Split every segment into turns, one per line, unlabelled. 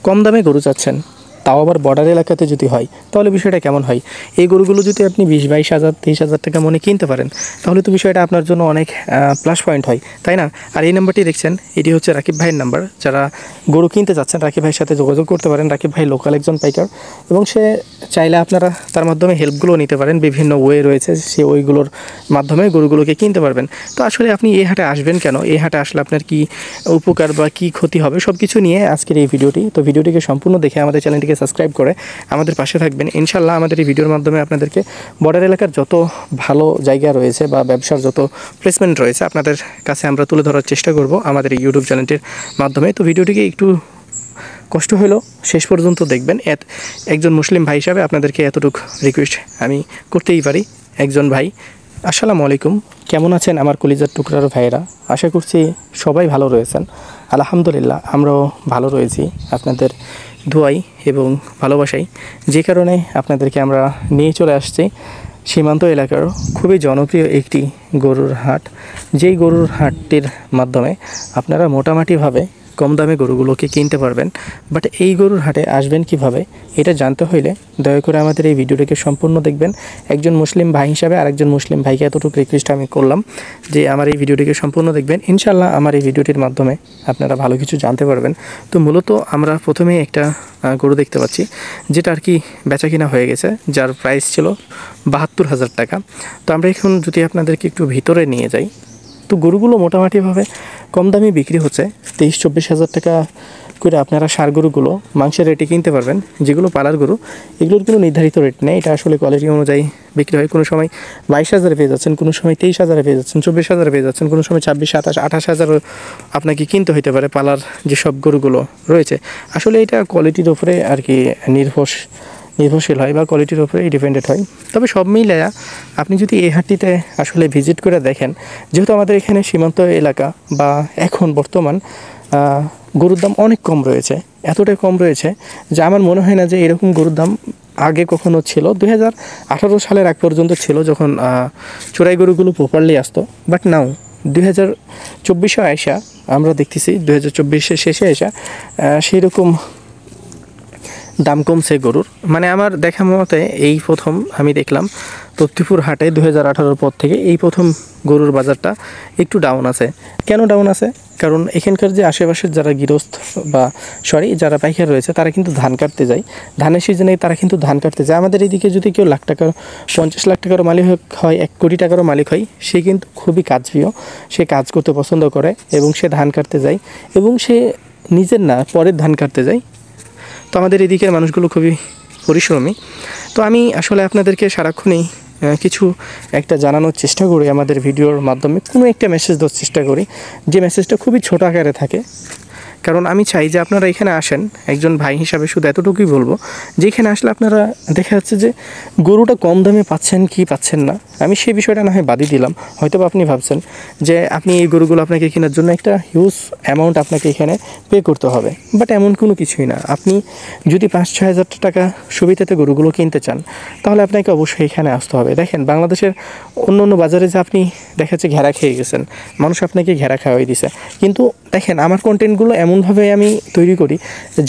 কম দামে গরু চাচ্ছেন, তাও আবার বর্ডার এলাকাতে যদি হয় তাহলে বিষয়টা কেমন হয়? এই গরুগুলো যদি আপনি 20-22 হাজার 23 হাজার টাকা মনে কিনতে পারেন তাহলে তো বিষয়টা আপনার জন্য অনেক প্লাস পয়েন্ট হয়, তাই না? আর এই নাম্বারটি দেখছেন, এটি হচ্ছে রাকিব ভাইয়ের নাম্বার। যারা গরু কিনতে যাচ্ছেন রাকিব ভাইয়ের সাথে যোগাযোগ করতে পারেন। রাকিব ভাই লোকাল একজন পাইকার এবং সে চাইলে আপনারা তার মাধ্যমে হেল্পগুলো নিতে পারেন। বিভিন্ন ওয়ে রয়েছে, সে ওইগুলোর মাধ্যমে গরুগুলোকে কিনতে পারবেন। তো আসলে আপনি এই হাটে আসবেন কেন, এই হাটে আসলে আপনার কি উপকার বা কী ক্ষতি হবে, সব কিছু নিয়ে আজকের এই ভিডিওটি। তো ভিডিওটিকে সম্পূর্ণ দেখে আমাদের চ্যানেলটিকে সাবস্ক্রাইব করে আমাদের পাশে থাকবেন। ইনশাল্লাহ আমাদের এই ভিডিওর মাধ্যমে আপনাদেরকে বর্ডার এলাকার যত ভালো জায়গা রয়েছে বা ব্যবসার যত প্লেসমেন্ট রয়েছে আপনাদের কাছে আমরা তুলে ধরার চেষ্টা করব আমাদের এই ইউটিউব চ্যানেলটির মাধ্যমে। তো ভিডিওটিকে একটু কষ্ট হলেও শেষ পর্যন্ত দেখবেন। একজন মুসলিম ভাই হিসাবে আপনাদেরকে এতটুকু রিকোয়েস্ট আমি করতেই পারি। একজন ভাই, আসসালামু আলাইকুম, কেমন আছেন আমার কলিজার টুকরার ভাইয়েরা? আশা করছি সবাই ভালো রয়েছেন। আলহামদুলিল্লাহ আমরাও ভালো রয়েছি আপনাদের দোয়াই এবং ভালোবাসাই, যে কারণে আপনাদেরকে আমরা নিয়ে চলে আসছি সীমান্ত এলাকার খুবই জনপ্রিয় একটি গরুর হাট। যেই গরুর হাটটির মাধ্যমে আপনারা মোটামুটিভাবে কম দামে গরুগুলোকে কিনতে পারবেন। বাট এই গরুর হাটে আসবেন কিভাবে এটা জানতে হইলে দয়া করে আমাদের এই ভিডিওটিকে সম্পূর্ণ দেখবেন। একজন মুসলিম ভাই হিসাবে আরেকজন মুসলিম ভাইকে এতটুকু রিকোয়েস্ট আমি করলাম যে আমার এই ভিডিওটিকে সম্পূর্ণ দেখবেন। ইনশাল্লাহ আমার এই ভিডিওটির মাধ্যমে আপনারা ভালো কিছু জানতে পারবেন। তো মূলত আমরা প্রথমেই একটা গরু দেখতে পাচ্ছি যেটা আর কি বেচা কিনা হয়ে গেছে, যার প্রাইস ছিল 72,000 টাকা। তো আমরা এখন যদি আপনাদেরকে একটু ভিতরে নিয়ে যাই, তো গরুগুলো মোটামুটিভাবে কম দামে বিক্রি হচ্ছে। 23-24 হাজার টাকা করে আপনারা ষাঁড় গরুগুলো মাংসের রেটে কিনতে পারবেন। যেগুলো পালার গরু এগুলোর কোনো নির্ধারিত রেট নেই, এটা আসলে কোয়ালিটি অনুযায়ী বিক্রি হয়। কোনো সময় 22,000 পেয়ে যাচ্ছেন, কোনো সময় 23,000 পেয়ে যাচ্ছেন, 24,000 পেয়ে যাচ্ছেন, কোনো সময় 26, 27, 28,000 আপনাকে কিনতে হতে পারে পালার যেসব গরুগুলো রয়েছে। আসলে এটা কোয়ালিটির উপরে আর কি নির্ভরশীল হয় বা কোয়ালিটির উপরে ডিপেন্ডেন্ট হয়। তবে সব মিলে আপনি যদি এই হাটটিতে আসলে ভিজিট করে দেখেন, যেহেতু আমাদের এখানে সীমান্ত এলাকা বা এখন বর্তমান গরুর দাম অনেক কম রয়েছে, এতটাই কম রয়েছে যে আমার মনে হয় না যে এরকম গরুর দাম আগে কখনো ছিল। 2018 সালের আগ পর্যন্ত ছিল যখন চোরাই গরুগুলো প্রপারলি আসতো। বাট নাও 2024-এ আসা আমরা দেখতেছি, 2024-এর শেষে আসা সেই রকম দাম কমছে গরুর। মানে আমার দেখা মতে এই প্রথম আমি দেখলাম তক্তিপুর হাটে 2018 পর থেকে এই প্রথম গরুর বাজারটা একটু ডাউন আছে। কেন ডাউন আছে? কারণ এখানকার যে আশেপাশের যারা গৃহস্থ বা যারা পাইকার রয়েছে তারা কিন্তু ধান কাটতে যায়, ধানের সিজনে তারা কিন্তু ধান কাটতে যায়। আমাদের এদিকে যদি কেউ লাখ টাকার 50 লাখ টাকারও মালিক হয়, 1 কোটি টাকারও মালিক হয়, সে কিন্তু খুবই কাজপ্রিয়, সে কাজ করতে পছন্দ করে এবং সে ধান কাটতে যায় এবং সে নিজের না পরের ধান কাটতে যায়। তো আমাদের এদিকের মানুষগুলো খুবই পরিশ্রমী। তো আমি আসলে আপনাদেরকে সারাক্ষণই কিছু একটা জানানোর চেষ্টা করি, আমাদের ভিডিওর মাধ্যমে কোনো একটা মেসেজ দেওয়ার চেষ্টা করি, যে মেসেজটা খুবই ছোট আকারে থাকে। কারণ আমি চাই যে আপনারা এখানে আসেন, একজন ভাই হিসাবে শুধু এতটুকুই বলবো যে এখানে আসলে আপনারা দেখা যাচ্ছে যে গরুটা কম দামে পাচ্ছেন কি পাচ্ছেন না, আমি সেই বিষয়টা না হয় বাদই দিলাম। হয়তো আপনি ভাবছেন যে আপনি এই গরুগুলো আপনাকে কেনার জন্য একটা হিউজ অ্যামাউন্ট আপনাকে এখানে পে করতে হবে, বাট এমন কোনো কিছুই না। আপনি যদি 5-6 হাজার টাকা সুবিধাতে গরুগুলো কিনতে চান তাহলে আপনাকে অবশ্যই এখানে আসতে হবে। দেখেন বাংলাদেশের অন্য বাজারে যে আপনি দেখা যাচ্ছে ঘেরা খেয়ে গেছেন, মানুষ আপনাকে ঘেরা খাওয়াই দিছে, কিন্তু দেখেন আমার কন্টেন্টগুলো এমনভাবে আমি তৈরি করি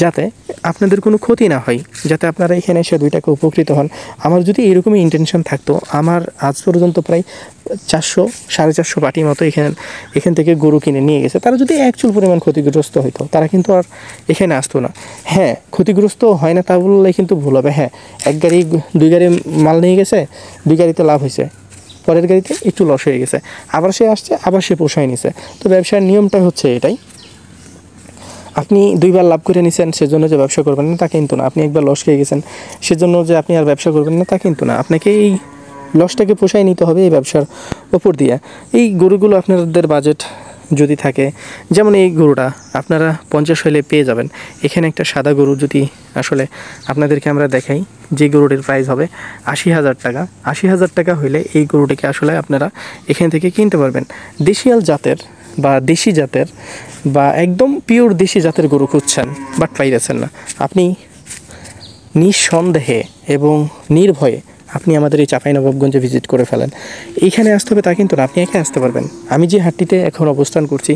যাতে আপনাদের কোনো ক্ষতি না হয়, যাতে আপনারা এখানে এসে 2 টাকা উপকৃত হন। আমার যদি এরকমই ইন্টেনশন থাকতো, আমার আজ পর্যন্ত প্রায় 400-450 পার্টি মতো এখান থেকে গরু কিনে নিয়ে গেছে। তারা যদি একচুল পরিমাণ ক্ষতিগ্রস্ত হইতো তারা কিন্তু আর এখানে আসতো না। হ্যাঁ, ক্ষতিগ্রস্ত হয় না তা বললে কিন্তু ভুল হবে। হ্যাঁ, 1 গাড়ি 2 গাড়ি মাল নিয়ে গেছে, 2 গাড়িতে লাভ হয়েছে, পরের গাড়িতে একটু লস হয়ে গেছে, আবার সে আসছে, আবার সে পোষায় নিছে। তো ব্যবসার নিয়মটা হচ্ছে এটাই। আপনি 2 বার লাভ করে নিছেন সেজন্য যে ব্যবসা করবেন না তা কিন্তু না, আপনি 1 বার লস খেয়ে গেছেন সেজন্য যে আপনি আর ব্যবসা করবেন না তা কিন্তু না। আপনাকে এই লসটাকে পোষায় নিতে হবে এই ব্যবসার ওপর দিয়ে। এই গরুগুলো আপনাদের বাজেট যদি থাকে, যেমন এই গরুটা আপনারা 50 হলে পেয়ে যাবেন। এখানে একটা সাদা গরু যদি আসলে আপনাদেরকে আমরা দেখাই, যে গরুটির প্রাইস হবে 80,000 টাকা। 80,000 টাকা হইলে এই গরুটিকে আসলে আপনারা এখান থেকে কিনতে পারবেন। দেশিয়াল জাতের বা দেশি জাতের বা একদম পিওর দেশি জাতের গরু খুঁজছেন বাট পাইতেছেন না, আপনি নিঃসন্দেহে এবং নির্ভয়ে আপনি আমাদের এই চাঁপাইনবাবগঞ্জে ভিজিট করে ফেলেন। এইখানে আসতে হবে তা কিন্তু না, আপনি একা আসতে পারবেন। আমি যে হাটটিতে এখন অবস্থান করছি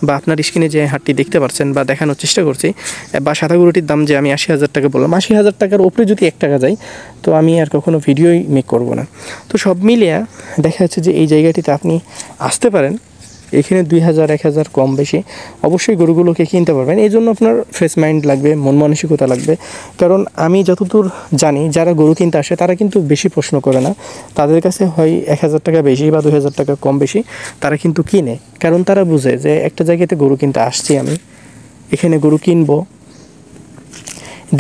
বা আপনার স্ক্রিনে যে হাটটি দেখতে পাচ্ছেন বা দেখানোর চেষ্টা করছি, বা সাদা গরুটির দাম যে আমি 80,000 টাকা বললাম, 80,000 টাকার উপরে যদি 1 টাকা যায় তো আমি আর কখনো ভিডিওই মেক করব না। তো সব মিলিয়ে দেখা যাচ্ছে যে এই জায়গাটিতে আপনি আসতে পারেন। এখানে 2,000 1,000 কম বেশি অবশ্যই গরুগুলোকে কিনতে পারবেন। এই জন্য আপনার ফ্রেশ মাইন্ড লাগবে, মন মানসিকতা লাগবে। কারণ আমি যতদূর জানি যারা গরু কিনতে আসে তারা কিন্তু বেশি প্রশ্ন করে না, তাদের কাছে হয় 1,000 টাকা বেশি বা 2,000 টাকা কম বেশি তারা কিন্তু কিনে। কারণ তারা বুঝে যে একটা জায়গাতে গরু কিনতে আসছি, আমি এখানে গরু কিনবো,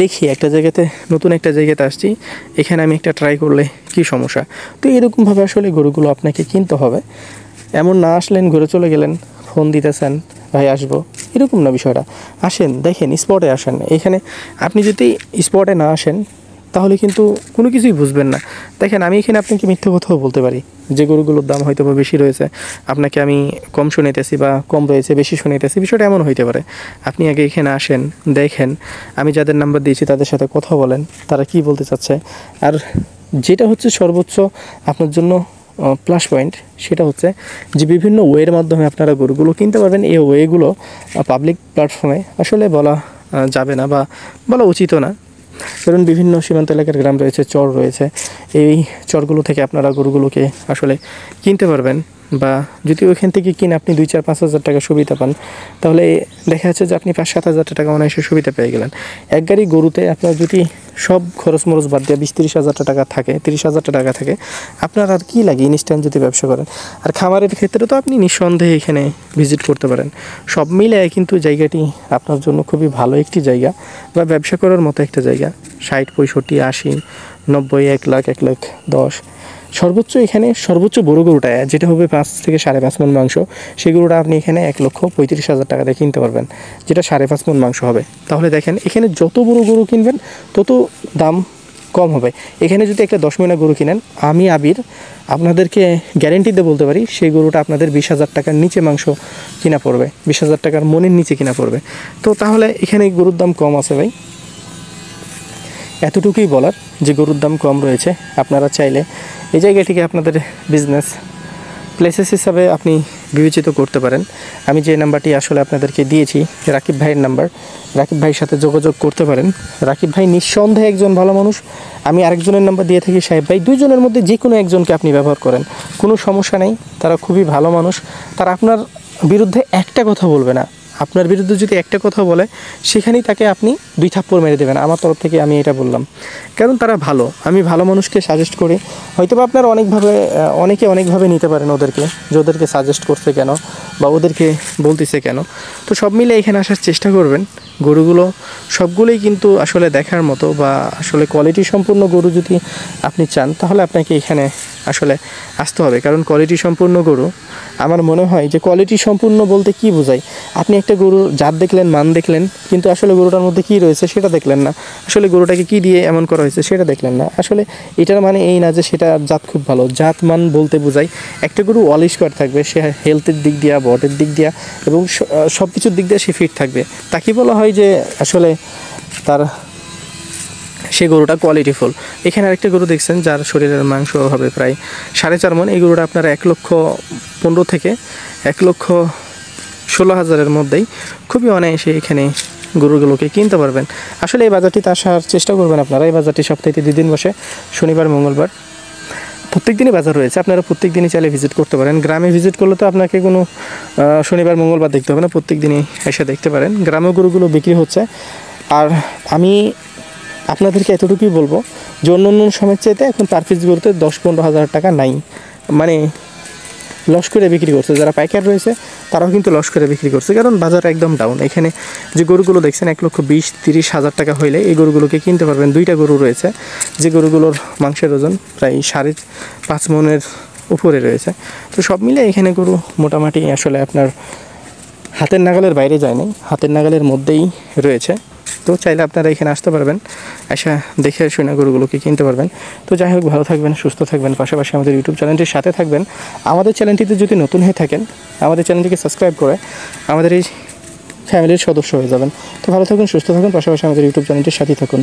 দেখি একটা জায়গাতে নতুন একটা জায়গাতে আসছি, এখানে আমি একটা ট্রাই করলে কী সমস্যা। তো এরকমভাবে আসলে গরুগুলো আপনাকে কিনতে হবে। এমন না আসলেন ঘুরে চলে গেলেন, ফোন দিতেছেন ভাই আসবো, এরকম না বিষয়টা। আসেন, দেখেন, স্পটে আসেন। এখানে আপনি যদি স্পটে না আসেন তাহলে কিন্তু কোনো কিছুই বুঝবেন না। দেখেন, আমি এখানে আপনাকে মিথ্যে কথাও বলতে পারি যে গরুগুলোর দাম হয়তো বা বেশি রয়েছে, আপনাকে আমি কম শুনাইতেছি বা কম রয়েছে বেশি শুনাইতেছি, বিষয়টা এমন হইতে পারে। আপনি আগে এখানে আসেন, দেখেন, আমি যাদের নাম্বার দিয়েছি তাদের সাথে কথা বলেন, তারা কি বলতে চাচ্ছে। আর যেটা হচ্ছে সর্বোচ্চ আপনার জন্য প্লাস পয়েন্ট, সেটা হচ্ছে যে বিভিন্ন ওয়ের মাধ্যমে আপনারা গরুগুলো কিনতে পারবেন। এই ওয়েগুলো পাবলিক প্ল্যাটফর্মে আসলে বলা যাবে না বা বলা উচিতও না। কারণ বিভিন্ন সীমান্ত এলাকার গ্রাম রয়েছে, চর রয়েছে, এই চরগুলো থেকে আপনারা গরুগুলোকে আসলে কিনতে পারবেন। বা যদি ওইখান থেকে কিনে আপনি 2-4-5 হাজার টাকা সুবিধা পান, তাহলে দেখা যাচ্ছে যে আপনি 5-7 হাজার টাকা অনায়াসে সুবিধা পেয়ে গেলেন। এক গাড়ি গরুতে আপনার যদি সব খরচ মরচ বাদ দিয়ে 20-30 হাজার টাকা থাকে, 30 হাজার টাকা থাকে, আপনার আর কী লাগে ইনস্ট্যান্ট যদি ব্যবসা করেন। আর খামারের ক্ষেত্রে তো আপনি নিঃসন্দেহে এখানে ভিজিট করতে পারেন। সব মিলে কিন্তু জায়গাটি আপনার জন্য খুবই ভালো একটি জায়গা বা ব্যবসা করার মতো একটা জায়গা। 60, 65, 80, 90, 1 লাখ, 1 লাখ 10, সর্বোচ্চ এখানে সর্বোচ্চ বড় গরুটা যেটা হবে 5 থেকে 5.5 মণ মাংস, সেই গরুটা আপনি এখানে 1,35,000 টাকা দিয়ে কিনতে পারবেন, যেটা 5.5 মণ মাংস হবে। তাহলে দেখেন, এখানে যত বড় গরু কিনবেন তত দাম কম হবে। এখানে যদি একটা 10 মণা গরু কিনেন, আমি আবির আপনাদেরকে গ্যারেন্টি দিয়ে বলতে পারি সেই গরুটা আপনাদের 20,000 টাকার নিচে মাংস কিনা পড়বে, 20,000 টাকার মনের নিচে কিনা পড়বে। তো তাহলে এখানে গরুর দাম কম আছে ভাই, এতটুকুই বলার যে গরুর দাম কম রয়েছে। আপনারা চাইলে এই জায়গাটিকে আপনাদের বিজনেস প্লেসেস হিসাবে আপনি বিবেচিত করতে পারেন। আমি যে নাম্বারটি আসলে আপনাদেরকে দিয়েছি, রাকিব ভাইয়ের নাম্বার, রাকিব ভাইয়ের সাথে যোগাযোগ করতে পারেন। রাকিব ভাই নিঃসন্দেহে একজন ভালো মানুষ। আমি আরেকজনের নাম্বার দিয়ে থাকি সাহেব ভাই, দুইজনের মধ্যে যে কোনো একজনকে আপনি ব্যবহার করেন, কোনো সমস্যা নেই। তারা খুবই ভালো মানুষ, তারা আপনার বিরুদ্ধে একটা কথা বলবে না। আপনার বিরুদ্ধে যদি একটা কথা বলে, সেখানেই তাকে আপনি 2 থাপ্পড় মেরে দেবেন। আমার তরফ থেকে আমি এটা বললাম, কারণ তারা ভালো। আমি ভালো মানুষকে সাজেস্ট করি। হয়তো বা আপনারা অনেকে অনেকভাবে নিতে পারেন ওদেরকে, যে ওদেরকে সাজেস্ট করছে কেন বা ওদেরকে বলতেছে কেন। তো সব মিলে এখানে আসার চেষ্টা করবেন। গরুগুলো সবগুলোই কিন্তু আসলে দেখার মতো, বা আসলে কোয়ালিটি সম্পূর্ণ গরু যদি আপনি চান তাহলে আপনাকে এখানে আসলে আসতে হবে। কারণ কোয়ালিটি সম্পূর্ণ গরু, আমার মনে হয় যে কোয়ালিটি সম্পূর্ণ বলতে কি বোঝায়, আপনি একটা গরুর জাত দেখলেন, মান দেখলেন, কিন্তু আসলে গরুটার মধ্যে কী রয়েছে সেটা দেখলেন না, আসলে গরুটাকে কী দিয়ে এমন করা হয়েছে সেটা দেখলেন না। আসলে এটার মানে এই না যে সেটা জাত খুব ভালো। জাত মান বলতে বোঝায় একটা গরু অল স্কোয়ার থাকবে, সে হেলথের দিক দিয়া, বটের দিক দিয়া এবং সব কিছুর দিক দিয়ে সে ফিট থাকবে। তাকে বলা হয় যে আসলে তার সে গরুটা কোয়ালিটিফুল। এখানে আরেকটা গরু দেখছেন যার শরীরের মাংস হবে প্রায় 4.5 মণ। এই গরুটা আপনারা 1,15,000 থেকে 1,16,000-এর মধ্যেই খুবই অনায়াসে এখানে গরুগুলোকে কিনতে পারবেন। আসলে এই বাজারটিতে আসার চেষ্টা করবেন আপনারা। এই বাজারটি সপ্তাহে 2 দিন বসে, শনিবার মঙ্গলবার। প্রত্যেক দিনই বাজার রয়েছে, আপনারা প্রত্যেক দিনই চাইলে ভিজিট করতে পারেন। গ্রামে ভিজিট করলে তো আপনাকে কোনো শনিবার মঙ্গলবার দেখতে হবে না, প্রত্যেক দিনই এসে দেখতে পারেন। গ্রামে গরুগুলো বিক্রি হচ্ছে। আর আমি আপনাদেরকে এতটুকুই বলবো যে অন্য সময়ের চাইতে এখন পার পিস গরুতে 10-15 হাজার টাকা নাই, মানে লস করে বিক্রি করছে। যারা পাইকার রয়েছে তারাও কিন্তু লস করে বিক্রি করছে, কারণ বাজার একদম ডাউন। এখানে যে গরুগুলো দেখছেন 1,20-30 হাজার টাকা হইলে এই গরুগুলোকে কিনতে পারবেন। 2টা গরু রয়েছে যে গরুগুলোর মাংসের ওজন প্রায় 5.5 মণের উপরে রয়েছে। তো সব মিলে এখানে গরু মোটামুটি আসলে আপনার হাতের নাগালের বাইরে যায় নাই, হাতের নাগালের মধ্যেই রয়েছে। তো চাইলে আপনারা এখানে আসতে পারবেন, এসে দেখে শুনে গরুগুলোকে কিনতে পারবেন। তো যাই হোক, ভালো থাকবেন, সুস্থ থাকবেন, পাশাপাশি আমাদের ইউটিউব চ্যানেলটির সাথে থাকবেন। আমাদের চ্যানেলটিতে যদি নতুন হয়ে থাকেন, আমাদের চ্যানেলটিকে সাবস্ক্রাইব করে আমাদের এই ফ্যামিলির সদস্য হয়ে যাবেন। তো ভালো থাকুন, সুস্থ থাকুন, পাশাপাশি আমাদের ইউটিউব চ্যানেলটির সাথেই থাকুন।